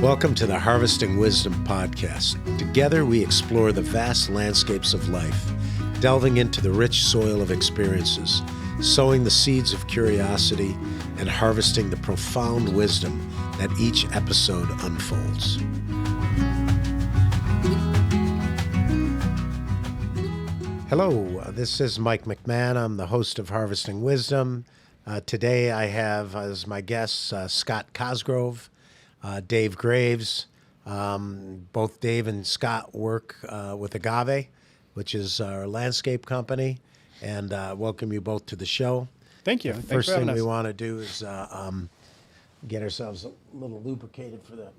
Welcome to the Harvesting Wisdom podcast. Together we explore the vast landscapes of life, delving into the rich soil of experiences, sowing the seeds of curiosity, and harvesting the profound wisdom that each episode unfolds. Hello, this is Mike McMahon. I'm the host of Harvesting Wisdom. Today I have as my guests Scott Cosgrove, Dave Graves. Both Dave and Scott work with Agave, which is our landscape company, and welcome you both to the show. Thank you. The first thing we want to do is get ourselves a little lubricated for the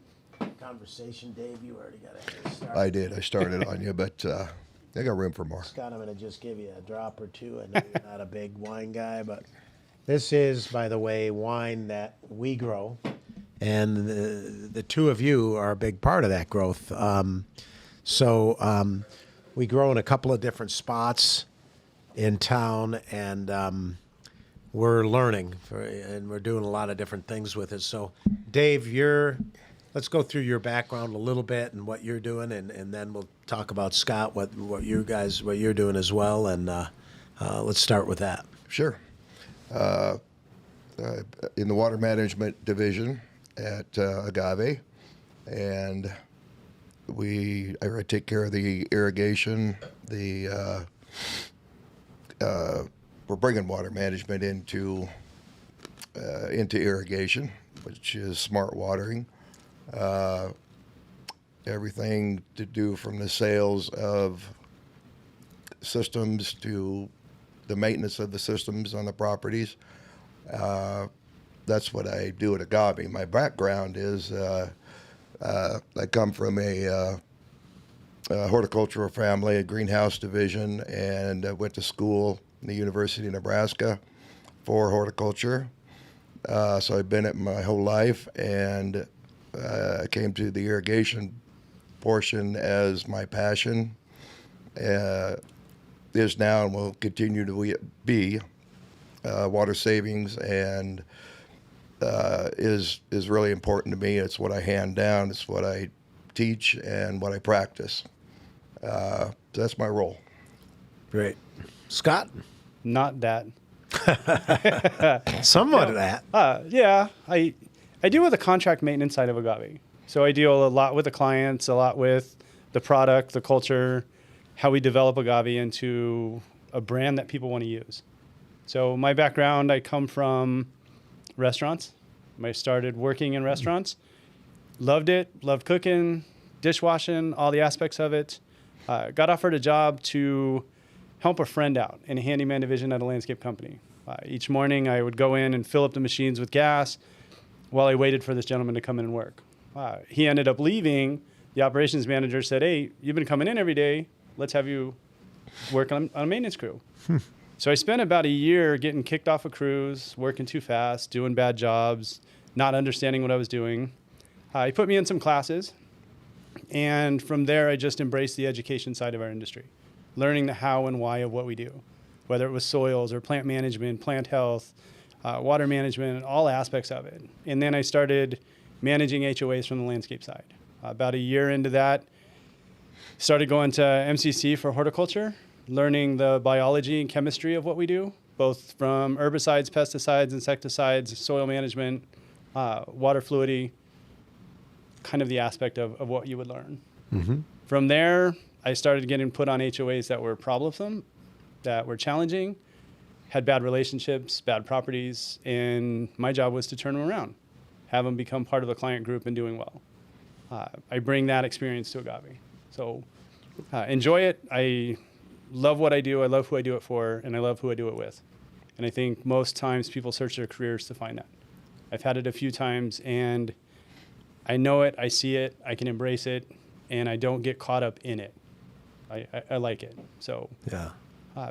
conversation. Dave, you already got a start. I did. I started on you, but I got room for more. Scott, I'm going to just give you a drop or two. I know you're not a big wine guy, but this is, by the way, wine that we grow. And the two of you are a big part of that growth. So we grow in a couple of different spots in town, and we're learning, and we're doing a lot of different things with it. So, Dave, let's go through your background a little bit and what you're doing, and then we'll talk about Scott, what you're doing as well, and let's start with that. Sure. In the water management division at Agave, and I take care of the irrigation. We're bringing water management into irrigation, which is smart watering. Everything to do from the sales of systems to the maintenance of the systems on the properties. That's what I do at Agave. My background is I come from a horticultural family, a greenhouse division, and I went to school in the University of Nebraska for horticulture. So I've been it my whole life, and I came to the irrigation portion as my passion is now and will continue to be. Water savings and is really important to me. It's what I hand down. It's what I teach and what I practice. So that's my role. Great. Scott? Not that. Somewhat of that. Yeah, I deal with the contract maintenance side of Agave. So I deal a lot with the clients, a lot with the product, the culture, how we develop Agave into a brand that people want to use. So my background, I come from restaurants. I started working in restaurants. Loved it, loved cooking, dishwashing, all the aspects of it. Got offered a job to help a friend out in a handyman division at a landscape company. Each morning I would go in and fill up the machines with gas while I waited for this gentleman to come in and work. He ended up leaving. The operations manager said, "Hey, you've been coming in every day. Let's have you work on a maintenance crew." So I spent about a year getting kicked off of crews, working too fast, doing bad jobs, not understanding what I was doing. He put me in some classes, and from there I just embraced the education side of our industry, learning the how and why of what we do, whether it was soils or plant management, plant health, water management, all aspects of it. And then I started managing HOAs from the landscape side. About a year into that, started going to MCC for horticulture, learning the biology and chemistry of what we do, both from herbicides, pesticides, insecticides, soil management, water fluidity, kind of the aspect of what you would learn. Mm-hmm. From there, I started getting put on HOAs that were problemsome, that were challenging, had bad relationships, bad properties, and my job was to turn them around, have them become part of the client group and doing well. I bring that experience to Agave. So enjoy it. I love what I do. I love who I do it for, and I love who I do it with. And I think most times people search their careers to find that. I've had it a few times, and I know it, I see it, I can embrace it, and I don't get caught up in it. I like it. So Yeah.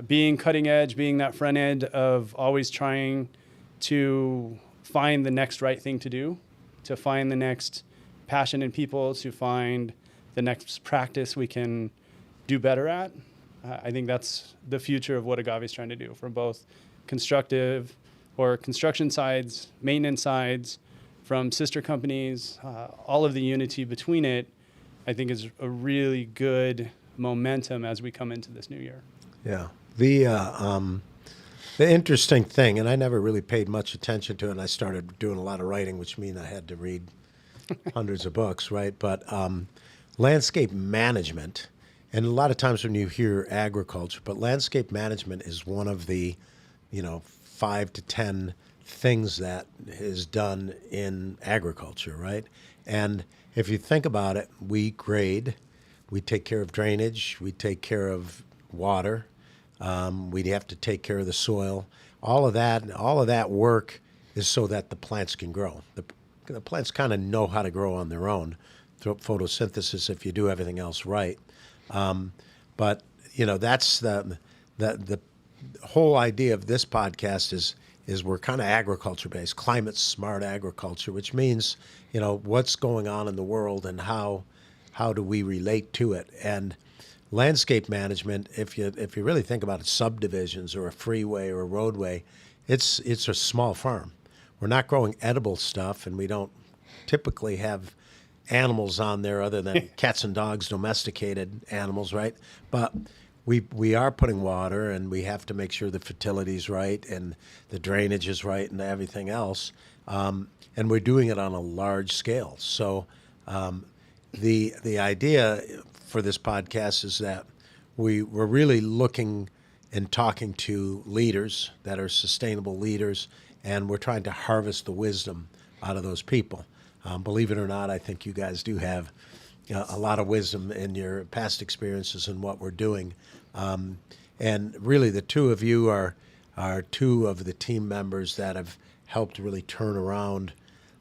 Being cutting edge, being that front end of always trying to find the next right thing to do, to find the next passion in people, to find the next practice we can do better at. I think that's the future of what Agave is trying to do, from both construction sides, maintenance sides, from sister companies, all of the unity between it, I think is a really good momentum as we come into this new year. Yeah. The interesting thing, and I never really paid much attention to it, and I started doing a lot of writing, which means I had to read hundreds of books, right? But landscape management, and a lot of times when you hear agriculture, but landscape management is one of the, 5 to 10 things that is done in agriculture, right? And if you think about it, we grade, we take care of drainage, we take care of water, we have to take care of the soil. All of that work is so that the plants can grow. The plants kind of know how to grow on their own through photosynthesis if you do everything else right. But that's the whole idea of this podcast is we're kind of agriculture based, climate smart agriculture, which means what's going on in the world and how do we relate to it. And landscape management, if you really think about it, subdivisions or a freeway or a roadway, it's a small farm. We're not growing edible stuff, and we don't typically have animals on there other than cats and dogs, domesticated animals, right? But we are putting water, and we have to make sure the fertility's right and the drainage is right and everything else. And we're doing it on a large scale. So the idea for this podcast is that we're really looking and talking to leaders that are sustainable leaders, and we're trying to harvest the wisdom out of those people. Believe it or not, I think you guys do have a lot of wisdom in your past experiences and what we're doing. And really, the two of you are two of the team members that have helped really turn around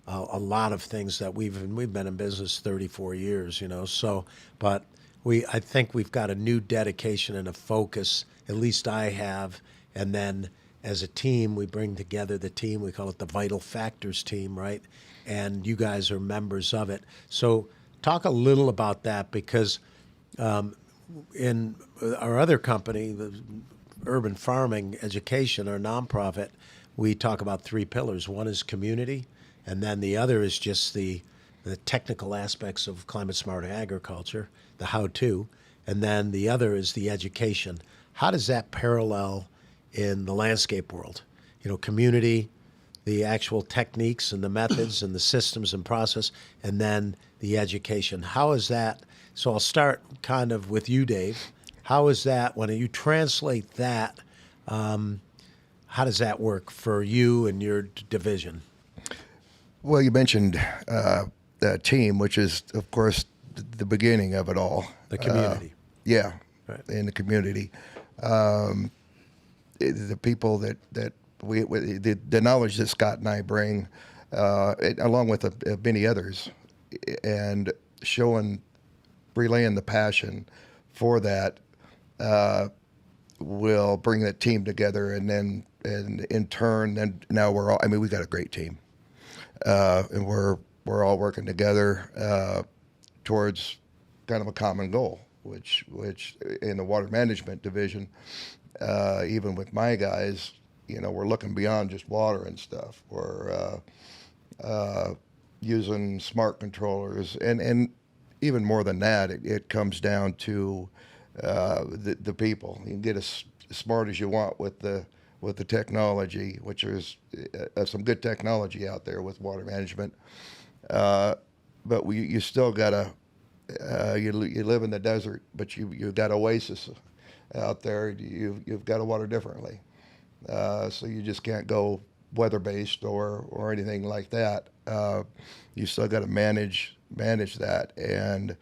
a lot of things that we've been in business 34 years, So, but I think we've got a new dedication and a focus. At least I have. And then as a team, we bring together the team. We call it the Vital Factors team, right? And you guys are members of it. So talk a little about that, because in our other company, the Urban Farming Education, our nonprofit, we talk about 3 pillars. One is community, and then the other is just the technical aspects of climate smart agriculture, the how-to, and then the other is the education. How does that parallel in the landscape world? Community, the actual techniques and the methods and the systems and process, and then the education. How is that? So I'll start kind of with you, Dave. How is that, when you translate that, how does that work for you and your division? Well, you mentioned the team, which is, of course, the beginning of it all. The community. Yeah, right. In the community. The people that the knowledge that Scott and I bring, along with many others, and relaying the passion for that, will bring that team together, and in turn, then now we've got a great team, and we're all working together towards kind of a common goal, which in the water management division, even with my guys, we're looking beyond just water and stuff. We're using smart controllers, and even more than that, it comes down to the people. You can get as smart as you want with the technology, which is some good technology out there with water management. But you still gotta you live in the desert, but you've got oasis out there. You've got to water differently, so you just can't go weather based or anything like that. You still got to manage that, and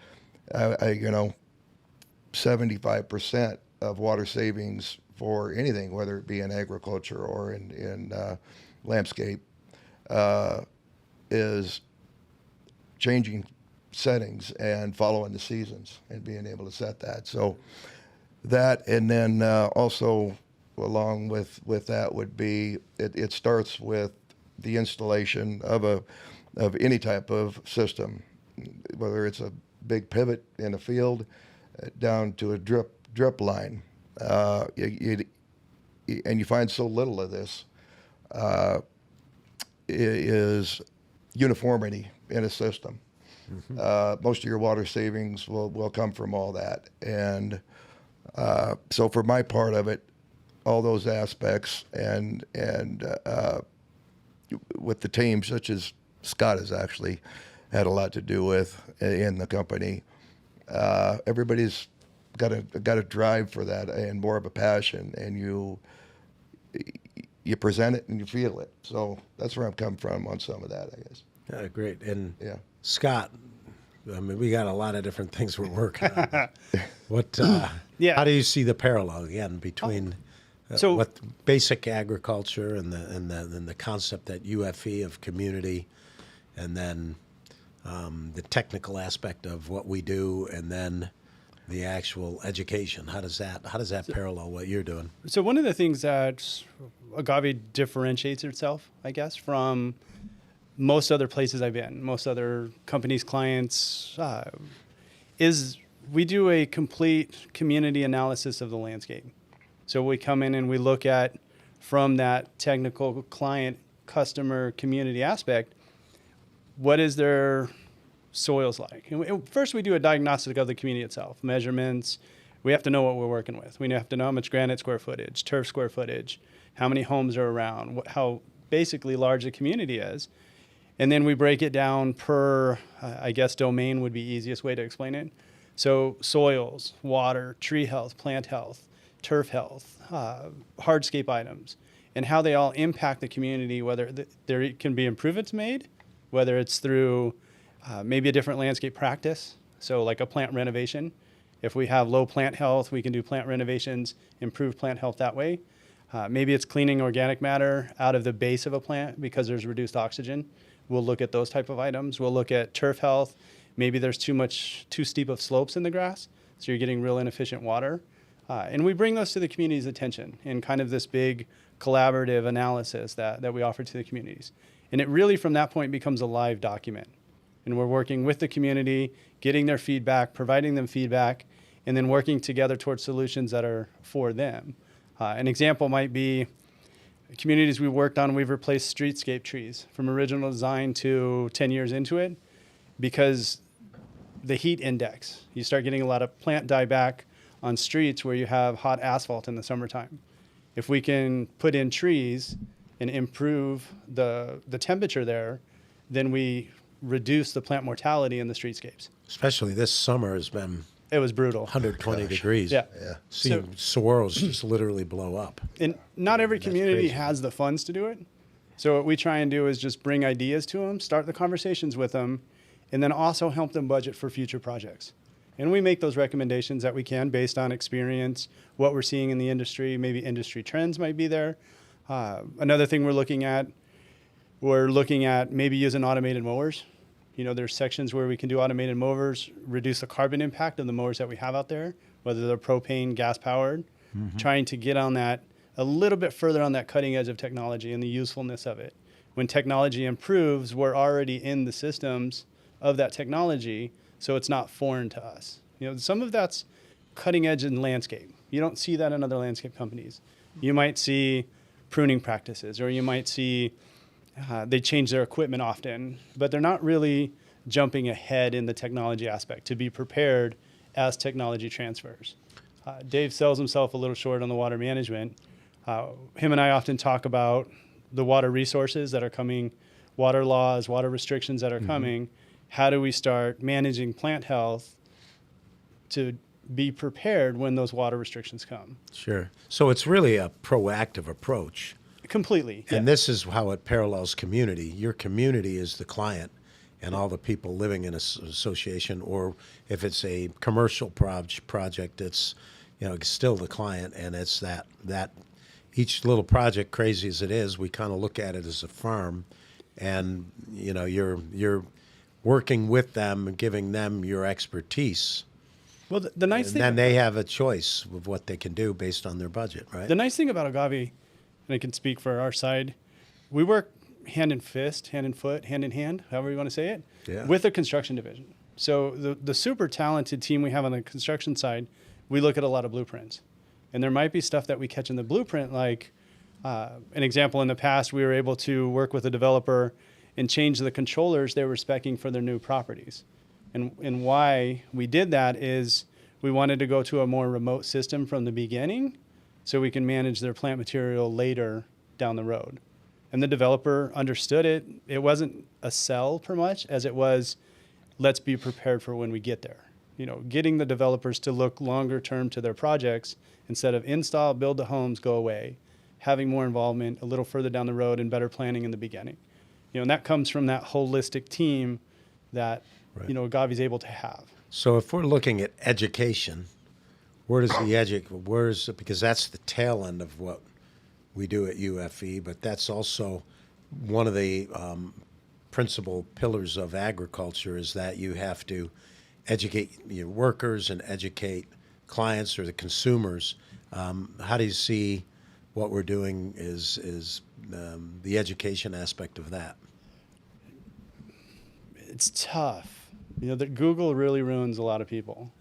75% of water savings for anything, whether it be in agriculture or in landscape, is changing settings and following the seasons and being able to set that. So that, and then also along with that would be, it starts with the installation of any type of system, whether it's a big pivot in a field down to a drip line. And you find so little of this is uniformity in a system. Most of your water savings will come from all that. And so for my part of it, all those aspects and with the team, such as Scott has actually had a lot to do with in the company, everybody's got a drive for that and more of a passion, and you present it and you feel it. So that's where I'm come from on some of that, I guess. Great. And Yeah. Scott, I mean, we got a lot of different things we're working on. What? Yeah. How do you see the parallel again between So- what basic agriculture and the concept that UFE of community, and then the technical aspect of what we do, and then the actual education? How does that parallel what you're doing? So one of the things that Agave differentiates itself, I guess, from most other places I've been, most other companies, clients, is we do a complete community analysis of the landscape. So we come in and we look at, from that technical client, customer, community aspect, what is their soils like? And first we do a diagnostic of the community itself, measurements. We have to know what we're working with. We have to know how much granite square footage, turf square footage, how many homes are around, how basically large the community is. And then we break it down per, I guess domain would be easiest way to explain it. So soils, water, tree health, plant health, turf health, hardscape items, and how they all impact the community, whether there can be improvements made, whether it's through maybe a different landscape practice, so like a plant renovation. If we have low plant health, we can do plant renovations, improve plant health that way. Maybe it's cleaning organic matter out of the base of a plant because there's reduced oxygen. We'll look at those type of items. We'll look at turf health. Maybe there's too steep of slopes in the grass, so you're getting real inefficient water. And we bring those to the community's attention in kind of this big collaborative analysis that we offer to the communities. And it really, from that point, becomes a live document. And we're working with the community, getting their feedback, providing them feedback, and then working together towards solutions that are for them. An example might be communities we worked on, we've replaced streetscape trees from original design to 10 years into it because the heat index, you start getting a lot of plant dieback on streets where you have hot asphalt in the summertime. If we can put in trees and improve the temperature there, then we reduce the plant mortality in the streetscapes. Especially this summer has been It was brutal. 120 degrees. Yeah. See, swirls just literally blow up. And not every community crazy. has the funds to do it. So what we try and do is just bring ideas to them, start the conversations with them, and then also help them budget for future projects. And we make those recommendations that we can based on experience, what we're seeing in the industry, maybe industry trends might be there. Another thing we're looking at maybe using automated mowers. You know, there's sections where we can do automated mowers, reduce the carbon impact of the mowers that we have out there, whether they're propane, gas powered, trying to get on that a little bit further on that cutting edge of technology and the usefulness of it. When technology improves, we're already in the systems of that technology, so it's not foreign to us. You know, some of that's cutting edge in landscape. You don't see that in other landscape companies. You might see pruning practices, or you might see they change their equipment often, but they're not really jumping ahead in the technology aspect to be prepared as technology transfers. Dave sells himself a little short on the water management. Him and I often talk about the water resources that are coming, water laws, water restrictions that are coming. How do we start managing plant health to be prepared when those water restrictions come? Sure. So it's really a proactive approach. Completely. And this is how it parallels community. Your community is the client and all the people living in an association, or if it's a commercial project, it's, you know, it's still the client, and it's that each little project, crazy as it is, we kind of look at it as a farm, and you know, you're working with them and giving them your expertise. Well, the nice And thing, then they have a choice of what they can do based on their budget, right? the nice thing about Agave, and I can speak for our side, we work hand in fist, hand in foot, hand in hand, however you want to say it, with the construction division. So the super talented team we have on the construction side, we look at a lot of blueprints. And there might be stuff that we catch in the blueprint, like an example in the past, we were able to work with a developer and change the controllers they were speccing for their new properties. And why we did that is we wanted to go to a more remote system from the beginning so we can manage their plant material later down the road. And the developer understood it. It wasn't a sell per much as it was, let's be prepared for when we get there. Getting the developers to look longer term to their projects instead of install, build the homes, go away, having more involvement a little further down the road and better planning in the beginning. And that comes from that holistic team that, Right. Agave is able to have. So if we're looking at education, where does the because that's the tail end of what we do at UFE, but that's also one of the principal pillars of agriculture is that you have to educate your workers and educate clients or the consumers. How do you see what we're doing is the education aspect of that? It's tough. That Google really ruins a lot of people.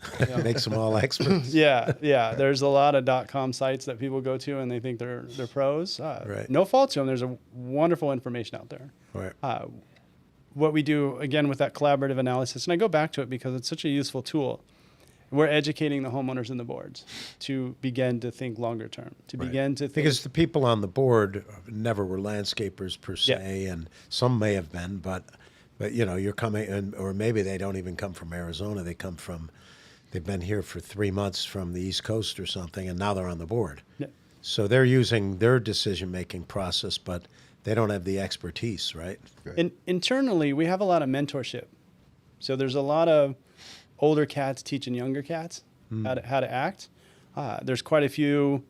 Makes them all experts. Yeah. There's a lot of .com sites that people go to and they think they're pros. Right. No fault to them. There's a wonderful information out there. Right. What we do, again, with that collaborative analysis, and I go back to it because it's such a useful tool, we're educating the homeowners and the boards to begin to think longer term, to Right. begin to think. Because the people on the board never were landscapers per se, Yeah. and some may have been, but you're coming, or maybe they don't even come from Arizona. They've been here for 3 months from the East Coast or something, and now they're on the board. Yeah. So they're using their decision-making process, but they don't have the expertise, right? Internally, we have a lot of mentorship. So there's a lot of older cats teaching younger cats how to act. There's quite a few.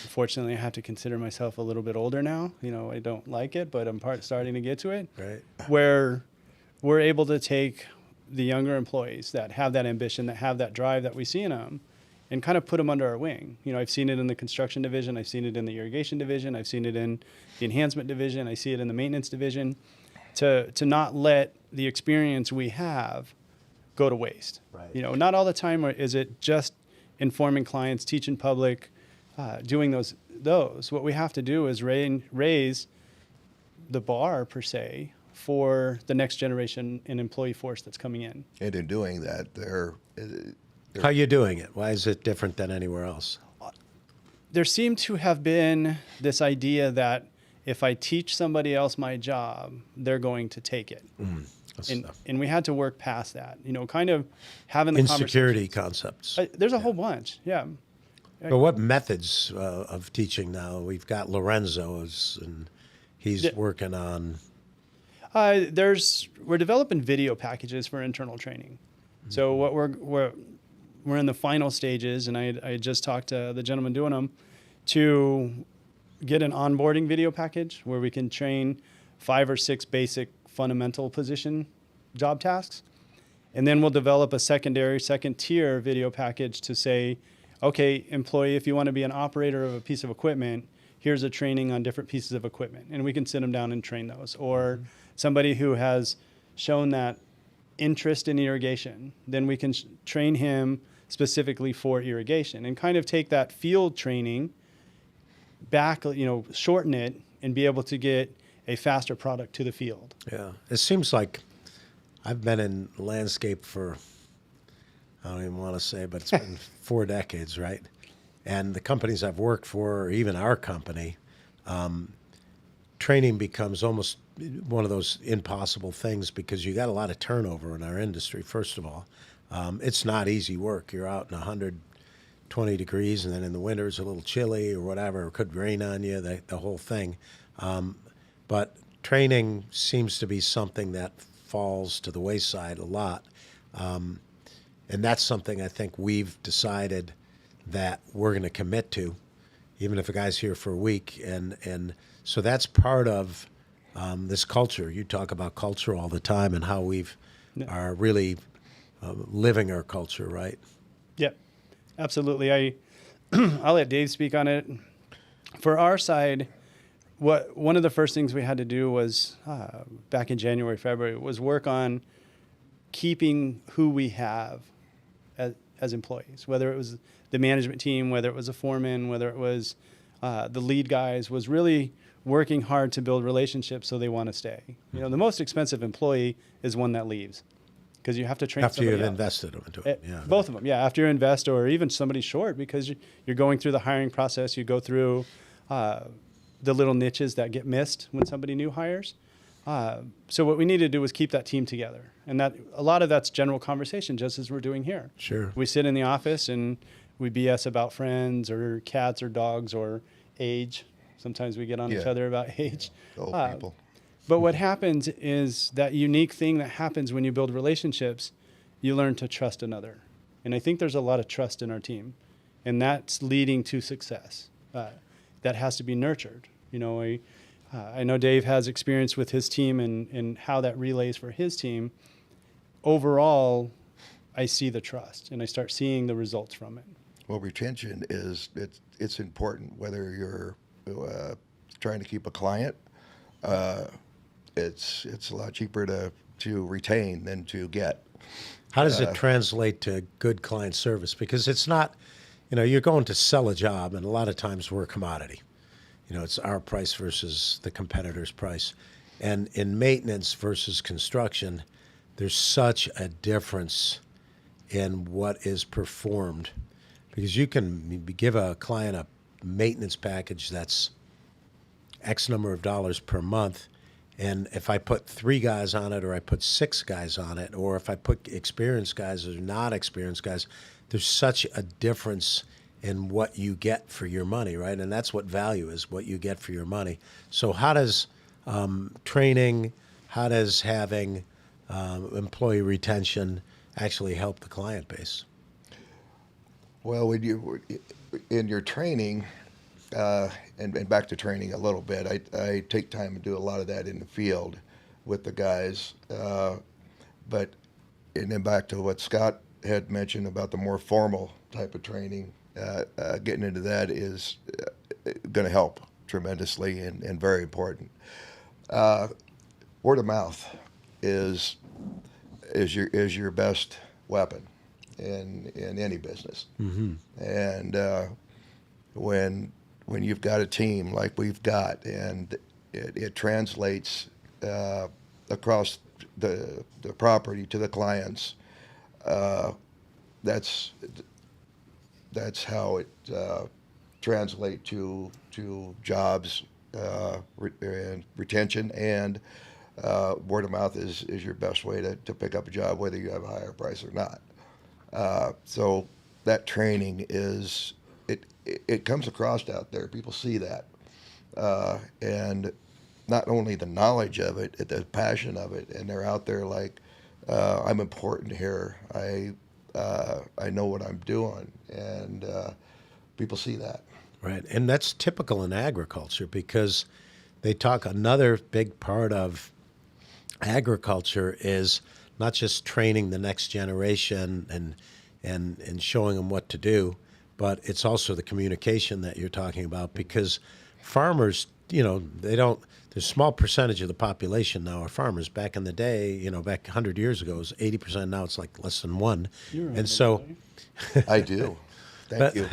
Fortunately, I have to consider myself a little bit older now. I don't like it, but I'm starting to get to it. Right. Where we're able to take the younger employees that have that ambition, that have that drive that we see in them, and kind of put them under our wing. I've seen it in the construction division. I've seen it in the irrigation division. I've seen it in the enhancement division. I see it in the maintenance division. To not let the experience we have go to waste. Right. Not all the time is it just informing clients, teaching public, doing those. What we have to do is raise the bar, per se, for the next generation in employee force that's coming in. And in doing that, How are you doing it? Why is it different than anywhere else? There seemed to have been this idea that if I teach somebody else my job, they're going to take it. And we had to work past that, kind of having the Insecurity concepts. There's a whole bunch, yeah. But what methods of teaching now? We've got Lorenzo, and he's working on. We're developing video packages for internal training. So what we're in the final stages, and I just talked to the gentleman doing them, to get an onboarding video package where we can train 5 or 6 basic fundamental position job tasks. And then we'll develop a second tier video package to say, okay, employee, if you want to be an operator of a piece of equipment, here's a training on different pieces of equipment. And we can sit them down and train those. Or somebody who has shown that interest in irrigation, then we can train him specifically for irrigation and kind of take that field training back, shorten it and be able to get a faster product to the field. Yeah. It seems like I've been in landscape for, I don't even want to say, but it's been 4 decades, right? And the companies I've worked for, or even our company, training becomes almost one of those impossible things because you got a lot of turnover in our industry, first of all. It's not easy work. You're out in 120 degrees, and then in the winter it's a little chilly or whatever. It could rain on you, the whole thing. But training seems to be something that falls to the wayside a lot. And that's something I think we've decided that we're going to commit to, even if a guy's here for a week. And so that's part of this culture. You talk about culture all the time and how are really living our culture, right? Yep, absolutely. I'll let Dave speak on it. For our side, one of the first things we had to do was back in January, February, was work on keeping who we have as employees, whether it was the management team, whether it was a foreman, whether it was the lead guys, was really working hard to build relationships so they want to stay. You know, the most expensive employee is one that leaves because you have to train After somebody you've else. invested into it. Yeah. Both of them, yeah. After you invest, or even somebody short, because you're going through the hiring process, you go through the little niches that get missed when somebody new hires. So what we need to do is keep that team together, and that a lot of that's general conversation, just as we're doing here. Sure. We sit in the office and we BS about friends or cats or dogs or age. Sometimes we get on each Yeah. other about age. Old people. But what happens is that unique thing that happens when you build relationships, you learn to trust another. And I think there's a lot of trust in our team, and that's leading to success. That has to be nurtured. You know, I know Dave has experience with his team and how that relays for his team. Overall, I see the trust, and I start seeing the results from it. Well, retention it's important whether you're trying to keep a client. It's a lot cheaper to retain than to get. How does it translate to good client service? Because it's not, you know, you're going to sell a job, and a lot of times we're a commodity. You know, it's our price versus the competitor's price. And in maintenance versus construction, there's such a difference in what is performed. Because you can give a client a maintenance package that's X number of dollars per month, and if I put 3 guys on it, or I put 6 guys on it, or if I put experienced guys or not experienced guys, there's such a difference in what you get for your money, right? And that's what value is, what you get for your money. So how does training, how does having employee retention actually help the client base? Well, when you in your training, and back to training a little bit, I take time to do a lot of that in the field with the guys. But and then back to what Scott had mentioned about the more formal type of training, getting into that is going to help tremendously and very important. Word of mouth is your best weapon in any business. Mm-hmm. And when you've got a team like we've got, and it translates across the property to the clients, that's how it translates to jobs and retention, and word of mouth is your best way to pick up a job, whether you have a higher price or not. So that training it comes across out there. People see that, and not only the knowledge of it, the passion of it, and they're out there like, I'm important here. I know what I'm doing, and people see that. Right, and that's typical in agriculture, because they talk, another big part of agriculture is not just training the next generation and showing them what to do, but it's also the communication that you're talking about, because farmers, you know, there's a small percentage of the population now are farmers. Back in the day, you know, back 100 years ago, it was 80%. Now it's like less than 1. And so I do. Thank you.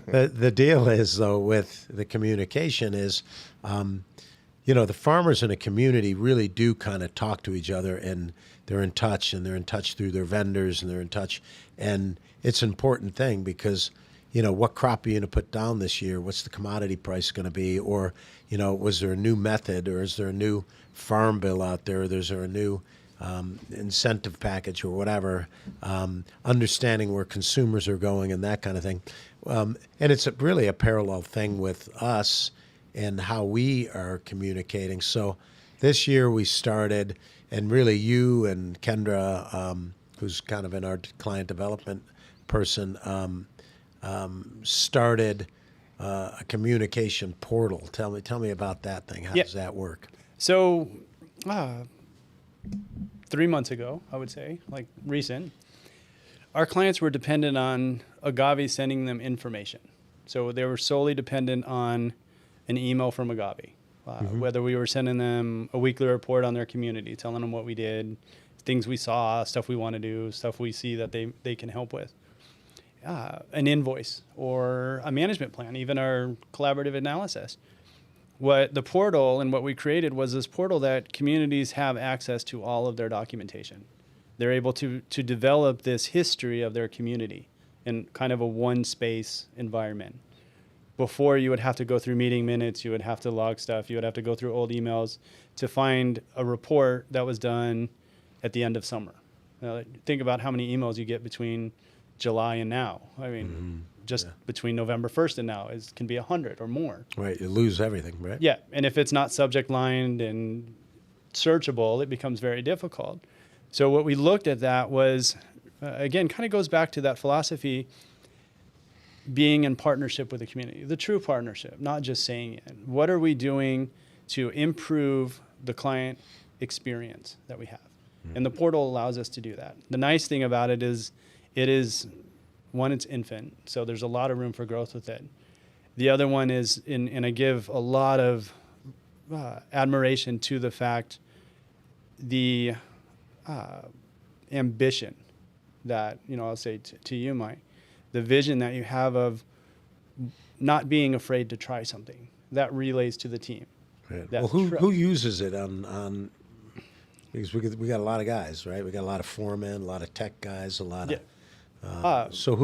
the deal is, though, with the communication is, you know, the farmers in a community really do kind of talk to each other, and they're in touch, and they're in touch through their vendors, and they're in touch. And it's an important thing, because, you know, what crop are you going to put down this year? What's the commodity price going to be? Or, you know, was there a new method, or is there a new farm bill out there? Or is there a new incentive package or whatever? Understanding where consumers are going and that kind of thing. And it's really a parallel thing with us and how we are communicating. So this year we started, and really you and Kendra, who's kind of in our client development person, started a communication portal. Tell me about that thing. How does that work? So 3 months ago, I would say, like recent, our clients were dependent on Agave sending them information. So they were solely dependent on an email from Agave, whether we were sending them a weekly report on their community, telling them what we did, things we saw, stuff we want to do, stuff we see that they can help with. An invoice or a management plan, even our collaborative analysis. what the portal and what we created was this portal that communities have access to all of their documentation. They're able to develop this history of their community in kind of a one space environment. Before, you would have to go through meeting minutes, you would have to log stuff, you would have to go through old emails to find a report that was done at the end of summer. Think about how many emails you get between July and now. I mean, between November 1st and now can be 100 or more. Right, you lose everything, right? Yeah, and if it's not subject lined and searchable, it becomes very difficult. So what we looked at that was, again, kind of goes back to that philosophy, being in partnership with the community, the true partnership, not just saying it. What are we doing to improve the client experience that we have? And the portal allows us to do that. The nice thing about it is, one, it's infant, so there's a lot of room for growth with it. The other one is, and I give a lot of admiration to the fact, the ambition that, I'll say to you, Mike, the vision that you have of not being afraid to try something. That relays to the team. Right. Well, who uses it on because we got a lot of guys, right? We got a lot of foremen, a lot of tech guys, a lot of. So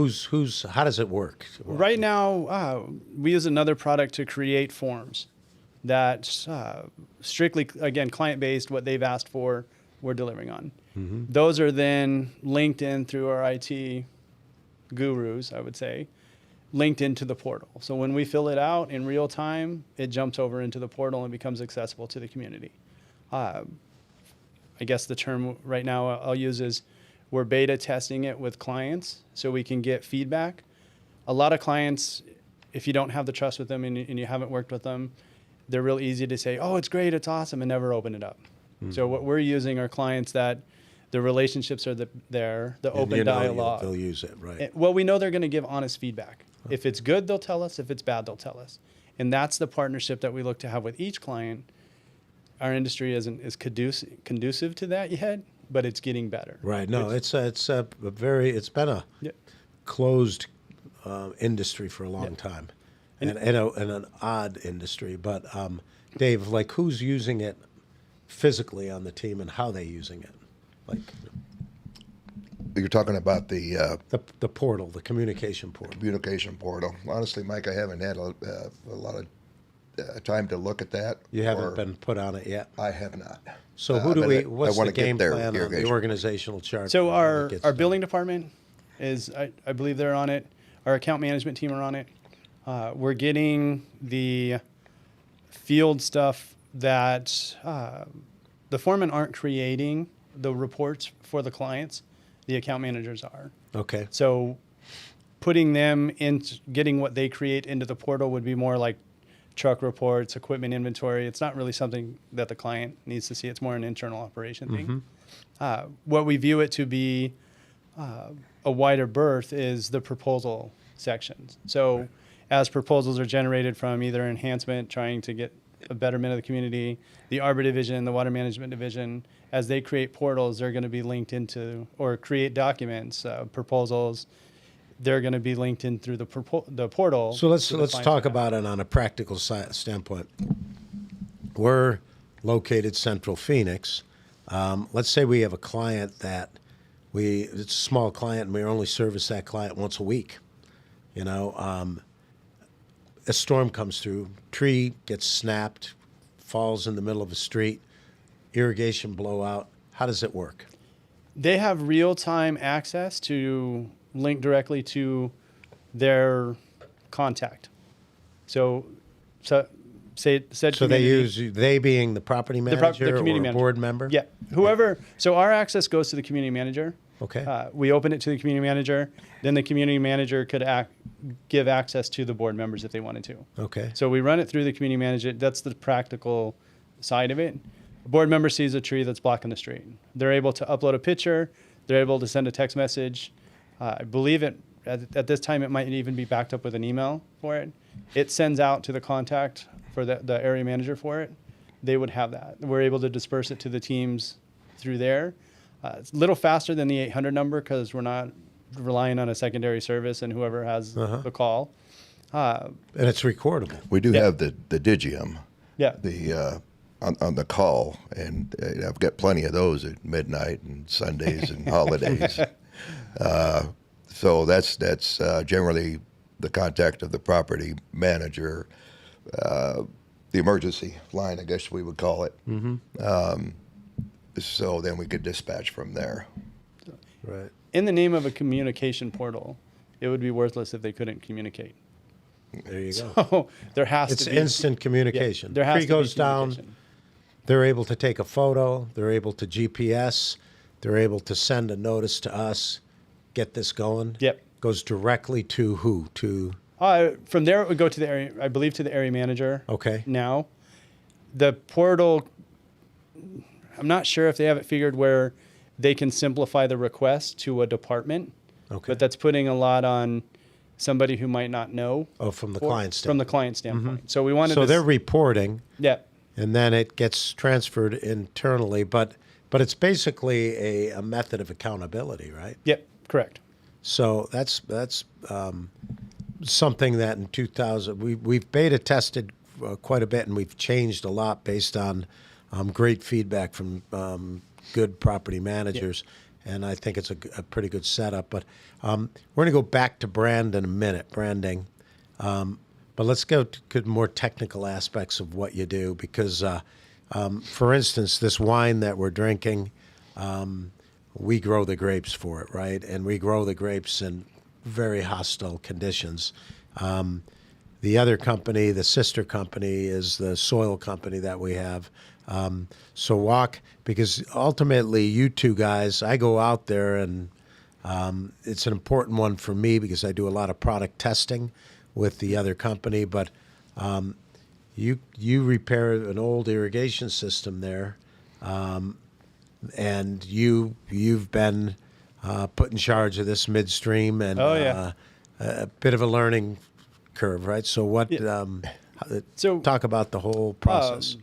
how does it work? Right now, we use another product to create forms that strictly, again, client-based, what they've asked for, we're delivering on. Mm-hmm. Those are then linked in through our IT gurus, I would say, linked into the portal. So when we fill it out in real time, it jumps over into the portal and becomes accessible to the community. I guess the term right now I'll use is we're beta testing it with clients so we can get feedback. A lot of clients, if you don't have the trust with them and you haven't worked with them, they're real easy to say, oh, it's great, it's awesome, and never open it up. Mm-hmm. So what we're using are clients that the relationships are there, the open dialogue. They'll use it, right? Well, we know they're going to give honest feedback. Okay. If it's good, they'll tell us. If it's bad, they'll tell us. And that's the partnership that we look to have with each client. Our industry isn't as conducive to that yet, but it's getting better. Right. No, it's been a closed industry for a long time, and an odd industry. But Dave, like, who's using it physically on the team, and how they using it? Like, you're talking about the portal, the communication portal. Communication portal. Honestly, Mike, I haven't had a lot of time to look at that. You haven't been put on it yet? I have not. So what's the game plan on the organizational chart? So our billing department is, I believe they're on it. Our account management team are on it. We're getting the field stuff that the foremen aren't creating the reports for the clients. The account managers are. Okay. So putting them in, getting what they create into the portal would be more like truck reports, equipment inventory. It's not really something that the client needs to see. It's more an internal operation thing. What we view it to be a wider berth is the proposal sections. So as proposals are generated from either enhancement, trying to get a betterment of the community, the Arbor Division, the Water Management Division, as they create portals, they're going to be linked into, or create documents, proposals, they're going to be linked in through the portal. So let's talk about it on a practical standpoint. We're located Central Phoenix. Let's say we have a client that it's a small client and we only service that client once a week. A storm comes through, tree gets snapped, falls in the middle of a street, irrigation blowout. How does it work? They have real-time access to link directly to their contact. So they use they being the property manager, the community manager, board member. Yeah, whoever. So our access goes to the community manager. Okay. We open it to the community manager. Then the community manager could give access to the board members if they wanted to. Okay. So we run it through the community manager. That's the practical side of it. A board member sees a tree that's blocking the street. They're able to upload a picture. They're able to send a text message. I believe at this time it might even be backed up with an email for it. It sends out to the contact for the area manager for it. They would have that. We're able to disperse it to the teams through there. It's a little faster than the 800 number because we're not relying on a secondary service and whoever has the call. And it's recordable. We do have the Digium, Yeah. the on the call, and I've got plenty of those at midnight and Sundays and holidays. So that's generally the contact of the property manager, the emergency line, I guess we would call it. So then we could dispatch from there. Right. In the name of a communication portal, it would be worthless if they couldn't communicate. There you go. So there has It's to be instant communication. Yeah, there has Tree to goes be down. communication. They're able to take a photo. They're able to GPS. They're able to send a notice to us. Get this going. Yep. Goes directly to who? To From there, it would go to the area, I believe, to the area manager. okay. Now, the portal, I'm not sure if they have it figured where they can simplify the request to a department, Okay. but that's putting a lot on somebody who might not know. Oh, from the for- client's From the standpoint. client standpoint. So we wanted So to. they're reporting, Yeah. and then it gets transferred internally. But it's basically a method of accountability, right? Yep. Correct. So that's something that in 2000 we've beta tested quite a bit, and we've changed a lot based on great feedback from good property managers, and I think it's a pretty good setup. But we're going to go back to brand in a minute, branding. But let's go to more technical aspects of what you do, because, for instance, this wine that we're drinking, we grow the grapes for it, right? And we grow the grapes in very hostile conditions. The other company, the sister company, is the soil company that we have. So walk, because ultimately you two guys, I go out there and it's an important one for me because I do a lot of product testing with the other company. But you repair an old irrigation system there, and you've been put in charge of this midstream, and Oh, yeah. a bit of a learning curve, right? So what? So Talk about the whole process.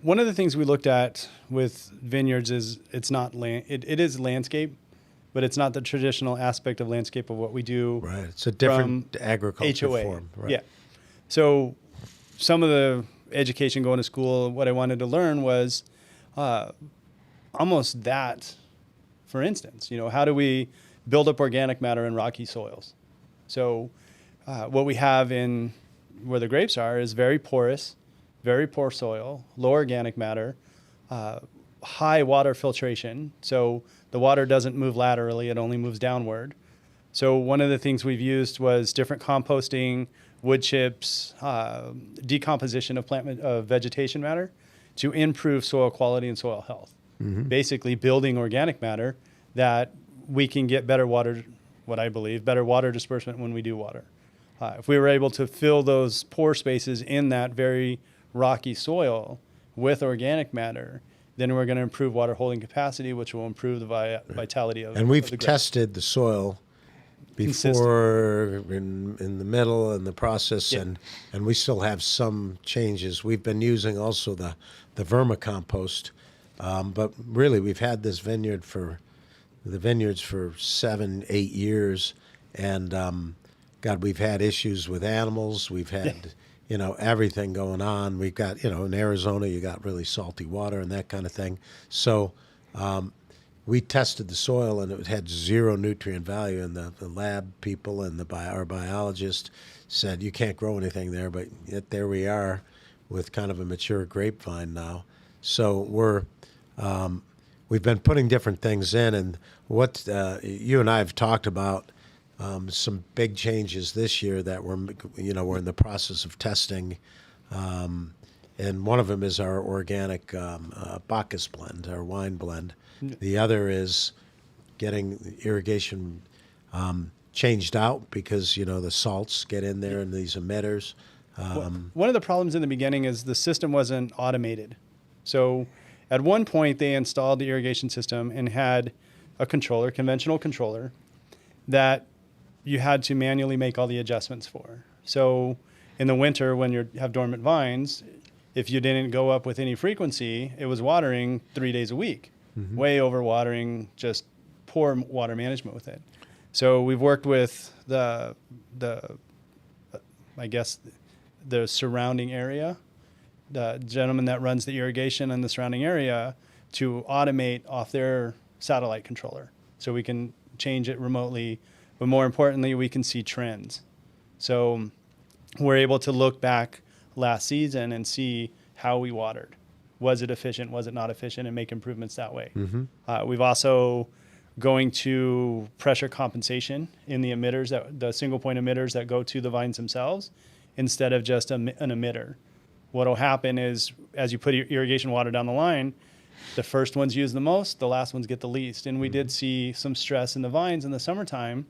one of the things we looked at with vineyards is it's not land. It is landscape, but it's not the traditional aspect of landscape of what we do. Right. It's a different agriculture HOA. form. Right. Yeah. So some of the education going to school, what I wanted to learn was almost that. For instance, how do we build up organic matter in rocky soils? So what we have in where the grapes are is very porous, very poor soil, low organic matter, high water filtration. So the water doesn't move laterally, it only moves downward. So one of the things we've used was different composting, wood chips, decomposition of vegetation matter to improve soil quality and soil health. Basically building organic matter that we can get better water, what I believe, better water disbursement when we do water. If we were able to fill those pore spaces in that very rocky soil with organic matter, then we're going to improve water holding capacity, which will improve the vitality of And we've of the grapes. tested the soil before, in the middle, in the process, Yeah. and we still have some changes. We've been using also the vermicompost, but really we've had this vineyards for 7-8 years, and God, we've had issues with animals. We've had everything going on. We've got in Arizona you got really salty water and that kind of thing. So we tested the soil, and it had zero nutrient value, and the lab people and our biologist said you can't grow anything there, but yet there we are with kind of a mature grapevine now. So we've been putting different things in, and what you and I have talked about some big changes this year that we're in the process of testing, and one of them is our organic Bacchus blend, our wine blend. The other is getting the irrigation changed out because the salts get in there and these emitters. One of the problems in the beginning is the system wasn't automated. So at one point they installed the irrigation system and had a controller, conventional controller, that you had to manually make all the adjustments for. So in the winter when you have dormant vines, if you didn't go up with any frequency, it was watering 3 days a week. Way over watering, just poor water management with it. So we've worked with the the surrounding area, the gentleman that runs the irrigation in the surrounding area, to automate off their satellite controller. So we can change it remotely, but more importantly, we can see trends. So we're able to look back last season and see how we watered. Was it efficient? Was it not efficient? And make improvements that way. We've also going to pressure compensation in the emitters, the single point emitters that go to the vines themselves, instead of just an emitter. What will happen is, as you put irrigation water down the line, the first ones use the most, the last ones get the least. And we did see some stress in the vines in the summertime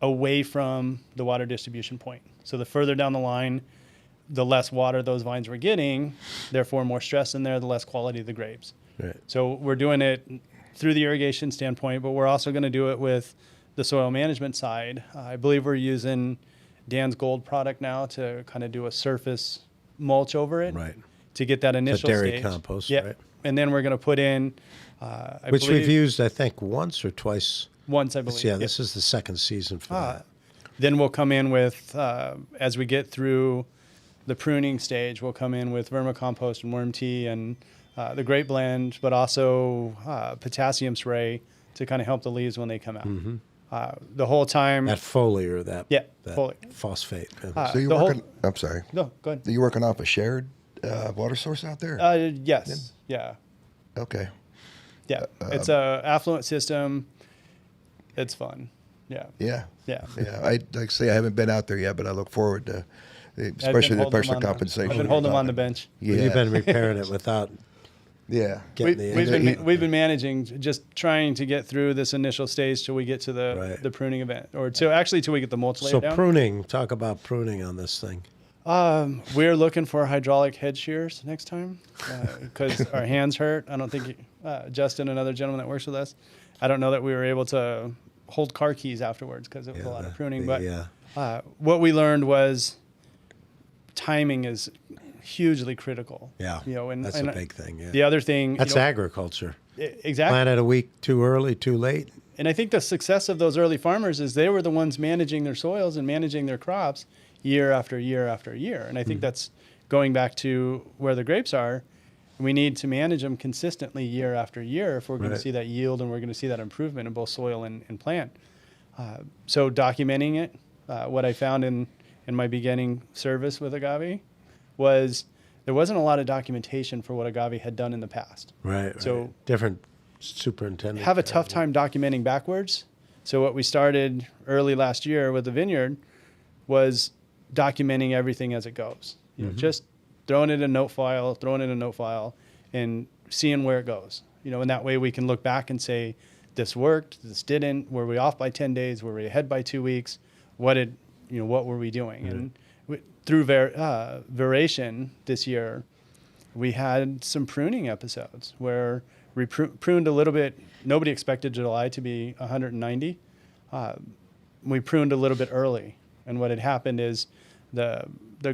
away from the water distribution point. So the further down the line, the less water those vines were getting, therefore more stress in there, the less quality of the grapes. Right. So we're doing it through the irrigation standpoint, but we're also going to do it with the soil management side. I believe we're using Dan's Gold product now to kind of do a surface mulch over it, Right. to get that initial dairy stage. compost, Yeah. right. And then we're going to put in, Which we've used, I think, once or twice. once, I believe. Yeah, Yep. this is the second season for that. Then we'll come in with, as we get through the pruning stage, we'll come in with vermicompost and worm tea and the grape blend, but also potassium spray to kind of help the leaves when they come out. The whole time. That foliar, that, Yeah, that foliar. phosphate. So you're the whole- working, I'm sorry. No, go ahead. Are you working off a shared water source out there? Yes. Yeah. Okay. Yeah. It's a affluent system. It's fun. Yeah. Yeah. Yeah. Yeah. I like I say I haven't been out there yet, but I look forward to, especially the pressure compensation. I've been holding them on the bench. Yeah. You've been repairing it without Yeah. getting the We've been managing, just trying to get through this initial stage till we get to Right. the pruning event, or till we get the mulch laid So down. pruning, talk about pruning on this thing. We're looking for hydraulic head shears next time because our hands hurt. I don't think Justin, another gentleman that works with us, I don't know that we were able to hold car keys afterwards because it was a lot of pruning. But what we learned was timing is hugely critical. Yeah, and that's a big thing. Yeah. The other thing, That's agriculture. exactly. Plant it a week too early, too late. And I think the success of those early farmers is they were the ones managing their soils and managing their crops year after year after year. And I think that's going back to where the grapes are. We need to manage them consistently year after year if we're going to see that yield and we're going to see that improvement in both soil and plant. So documenting it, what I found in my beginning service with Agave was there wasn't a lot of documentation for what Agave had done in the past. Right. So different superintendent. have a tough time documenting backwards. So what we started early last year with the vineyard was documenting everything as it goes. You know, just throwing it in a note file, and seeing where it goes. And that way we can look back and say, this worked, this didn't. Were we off by 10 days? Were we ahead by 2 weeks? What were we doing? And through Veration this year, we had some pruning episodes where we pruned a little bit. Nobody expected July to be 190. We pruned a little bit early. And what had happened is the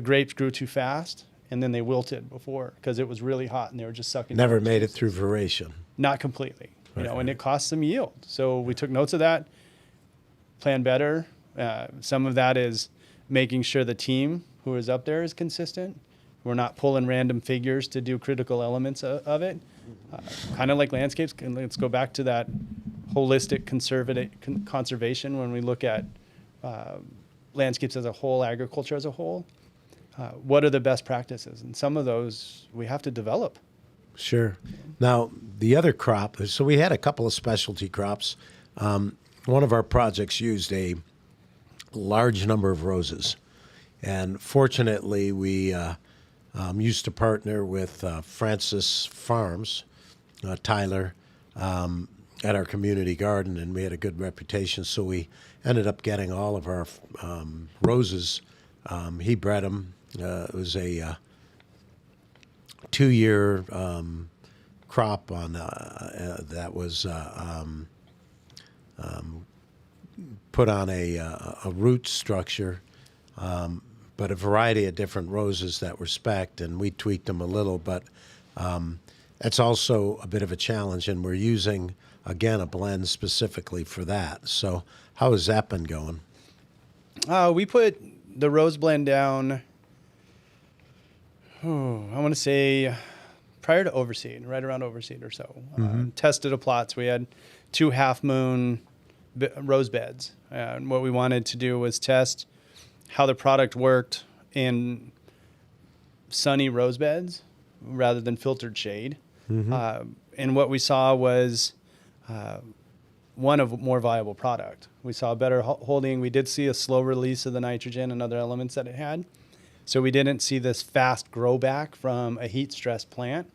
grapes grew too fast, and then they wilted before because it was really hot and they were just sucking. Never made it through Veration. Not completely, and it cost some yield. So we took notes of that, planned better. Some of that is making sure the team who is up there is consistent. We're not pulling random figures to do critical elements of it. Kind of like landscapes. And let's go back to that holistic conservation when we look at landscapes as a whole, agriculture as a whole. What are the best practices? And some of those we have to develop. Sure. Now, the other crop, so we had a couple of specialty crops. One of our projects used a large number of roses. And fortunately, we used to partner with Francis Farms, Tyler, at our community garden, and we had a good reputation. So we ended up getting all of our roses. He bred them. It was a 2-year crop on that was put on a root structure, but a variety of different roses that were spec'd, and we tweaked them a little, but that's also a bit of a challenge, and we're using, again, a blend specifically for that. So how has that been going? We put the rose blend down I want to say prior to overseed, right around overseed or so, tested a plots. We had 2 half-moon rose beds. And what we wanted to do was test how the product worked in sunny rose beds rather than filtered shade. And what we saw was one of more viable product. We saw better holding. We did see a slow release of the nitrogen and other elements that it had. So we didn't see this fast grow back from a heat stressed plant.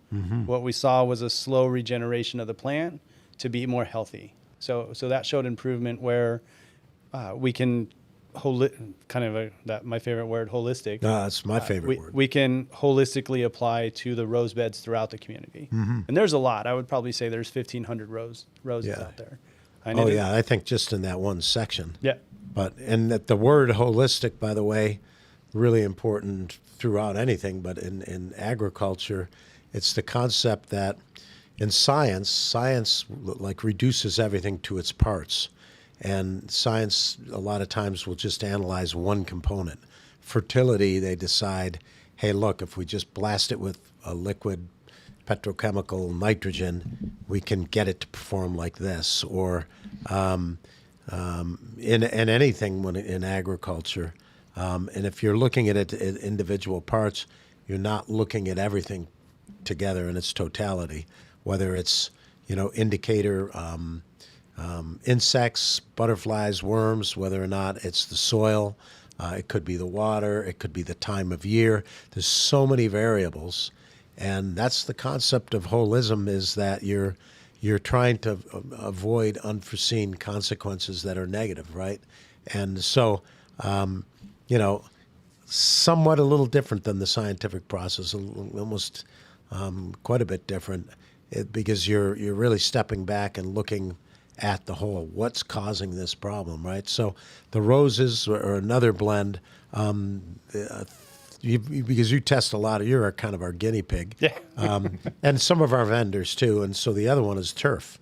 What we saw was a slow regeneration of the plant to be more healthy. So that showed improvement where we can my favorite word, holistic. That's my favorite word. We can holistically apply to the rose beds throughout the community. And there's a lot. I would probably say there's 1,500 roses out there. I think just in that one section. Yeah. And that the word holistic, by the way, really important throughout anything, but in agriculture, it's the concept that in science like reduces everything to its parts. And science a lot of times will just analyze one component. Fertility, they decide, hey, look, if we just blast it with a liquid petrochemical nitrogen, we can get it to perform like this. Or in anything in agriculture, and if you're looking at it in individual parts, you're not looking at everything together in its totality, whether it's, indicator insects, butterflies, worms, whether or not it's the soil, it could be the water, it could be the time of year. There's so many variables, and that's the concept of holism, is that you're trying to avoid unforeseen consequences that are negative, right? And so, somewhat a little different than the scientific process, almost quite a bit different, because you're really stepping back and looking at the whole. What's causing this problem, right? So the roses are another blend, because you test a lot. You're kind of our guinea pig, and some of our vendors too. And so the other one is turf.